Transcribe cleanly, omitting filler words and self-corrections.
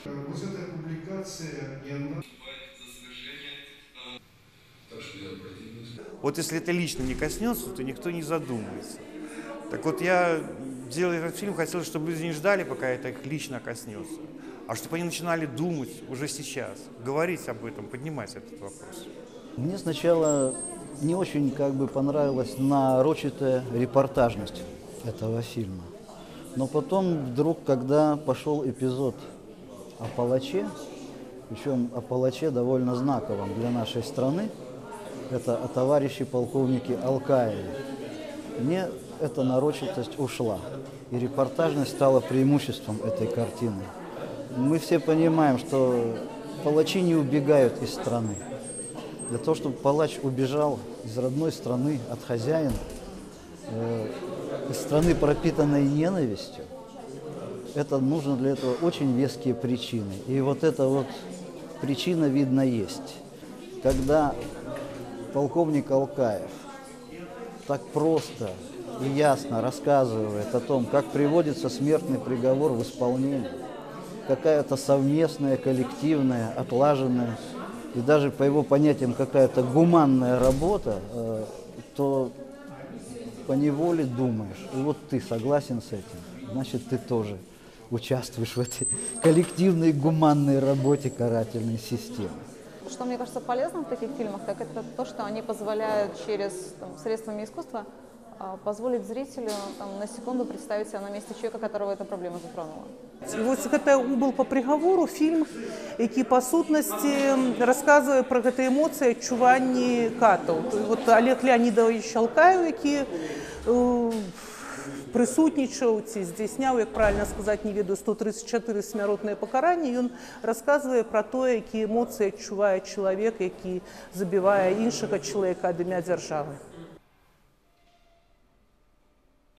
Вот эта публикация, и она... Вот если это лично не коснется, то никто не задумается. Так вот, я, делая этот фильм, хотел, чтобы люди не ждали, пока это их лично коснется, а чтобы они начинали думать уже сейчас, говорить об этом, поднимать этот вопрос. Мне сначала не очень понравилась нарочитая репортажность этого фильма. Но потом вдруг, когда пошел эпизод о палаче, причем о палаче довольно знаковом для нашей страны, это о товарище полковнике Алкаеве, мне эта нарочитость ушла, и репортажность стала преимуществом этой картины. Мы все понимаем, что палачи не убегают из страны. Для того, чтобы палач убежал из родной страны от хозяина, из страны, пропитанной ненавистью, это нужно для этого очень веские причины. И вот эта вот причина, видно, есть. Когда полковник Алкаев так просто и ясно рассказывает о том, как приводится смертный приговор в исполнение, какая-то совместная, коллективная, отлаженная и даже по его понятиям какая-то гуманная работа, то поневоле думаешь, и вот ты согласен с этим, значит, ты тоже участвуешь в этой коллективной гуманной работе карательной системы. Что мне кажется полезным в таких фильмах, так это то, что они позволяют через средствами искусства позволить зрителю на секунду представить себя на месте человека, которого эта проблема затронула. І ось гэта «Убыл по приговору» фільм, які па сутнасці расказвае пра гэтыя эмоцыі, адчуванні катаў. Вот Олег Леонидович Алкаев, які прысутнічаў ці здзяйсняў, як правильно сказаць, не ведаю, 134 смяротныя пакаранні, ён расказвае пра тое, якія эмоцыі адчувае чалавек, які забівае іншага чалавека ад імя дзяржавы.